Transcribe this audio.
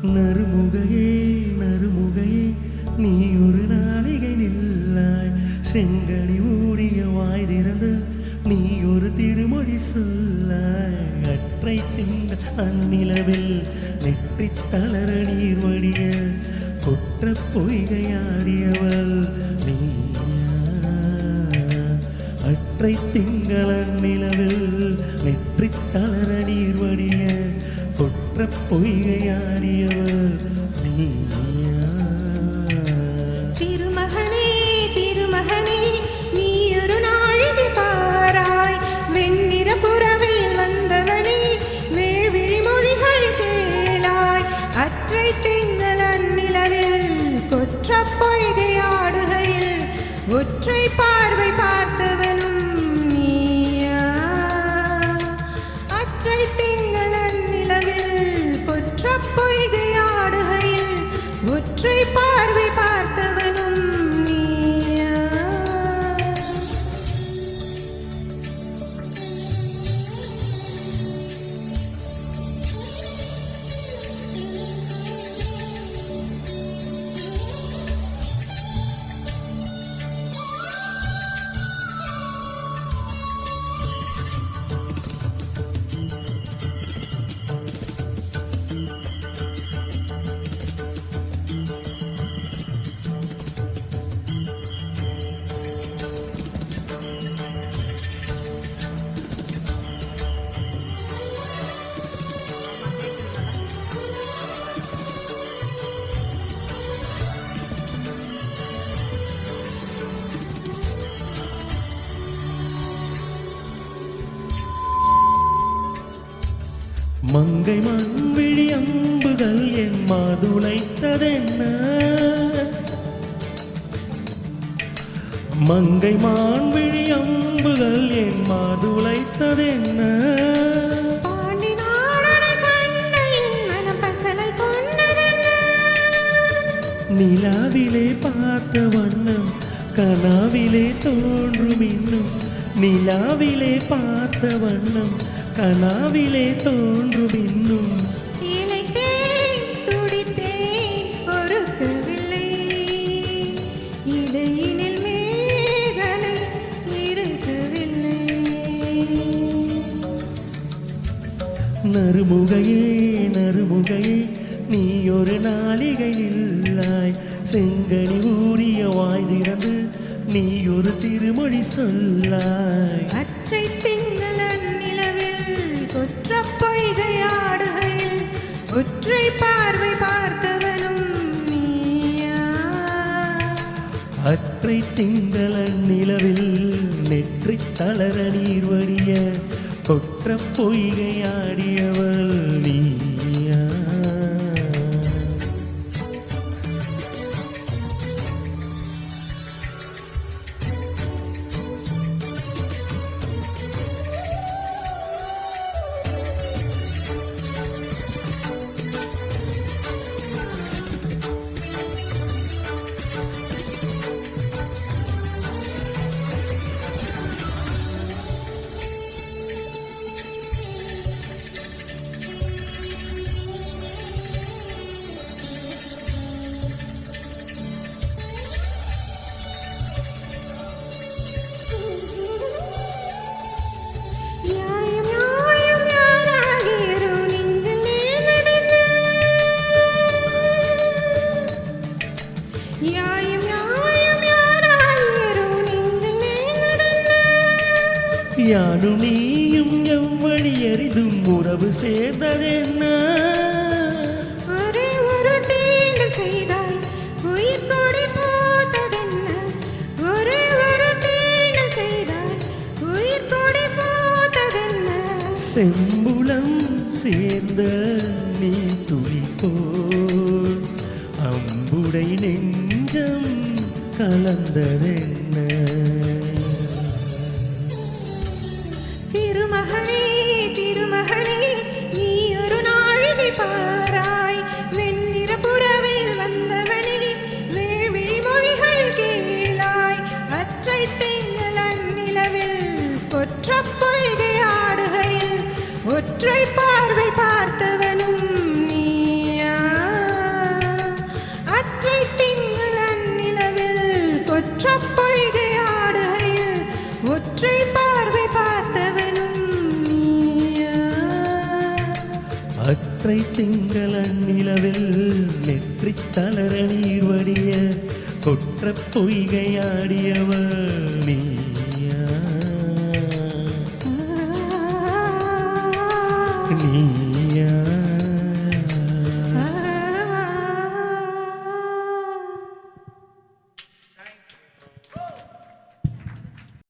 நறுமுகையே நறுமுகையே நீ ஒரு நாளிகை நில்லாய் செங்கனி மூடிய வாய் திறந்து நீ ஒரு திருமொழி சொல்லாய் அற்றை திங்க அந்நிலவில் நெற்றி தளர நீர் வடிய குற்ற பொய்கையாடியவள் நீ அற்றை திங்கள நிலவில் நெற்றி தளர நீர் வடிய குற்ற பொய்கையாடியவள் நீயா திருமகனே திருமகனே நீ ஒரு நாழிகை பாராய் வெண்ணிற புறவில் வந்தவனே வேள்விழி மொழிகள் கேளாய் அற்றை திங்கள் அந்நிலவில் குற்ற பொய்கையாடுகையில் ஒற்றை பார்வை பார்த்தவனும் நீயா அற்றை திங்கள் அந்நிலவில் குற்ற பொய்கையாடுகையில் ஒற்றை பார்வை பார்த்தவனும் நீயா மங்கை மண்விழி அம்புகள் என் மாதுளைத்ததென்ன மங்கை மான்விழி அம்புகள் என் மாதுளைத்ததென்ன நிலாவிலே பார்த்த வண்ணம் கனாவிலே தோன்றும் இன்னும் நிலாவிலே பார்த்த வண்ணம் கனாவிலே தோன்றும் இன்னும் இடையினில் மேகலை இருக்கவில்லை நறுமுகையே நறுமுகையே நீ ஒரு நாளிகை நில்லாய் செங்கனி ஊறிய வாய் திறந்து நீ ஒரு திருமொழி சொல்லாய் அற்றை திங்கள் அந்நிலவில் குற்ற பொய்கையாடுகையில் ஒற்றை பார்வை பார்த்தவனும் நீயா அற்றை திங்கள நிலவில் நெற்றி தளர நீர் வடிய கொற்ற பொய்கையாடியவள் நீயா யானும் நீயும் எவ்வழி எரிதும் உறவு சேர்ந்ததென்ன ஒரே ஒரு தீண்டல் செய்தாய் உயிர் கொடி போத்ததென்ன ஒரே ஒரு தீண்டல் செய்தாய் உயிர் கொடி போத்ததென்ன செம்புலம் சேர்ந்த நீ துளி போல் அம்புடை நெஞ்சம் கலந்ததென்ன திருமகனே திருமகனே நீ ஒரு நாழிகை பாராய் வெண்ணிற புறவில் வந்தவனே வேள்விழி மொழிகள் கேளாய் அற்றை திங்கள் அந்நிலவில் கொற்ற பொய்கையாடுகையில் ஒற்றை பார்வை பார்த்தவனும் நீயா ஒற்றை திங்கள நிலவில் நெற்றி தளர நீர் வடிய கொற்ற பொய்கையாடியவள் நீயா நீயா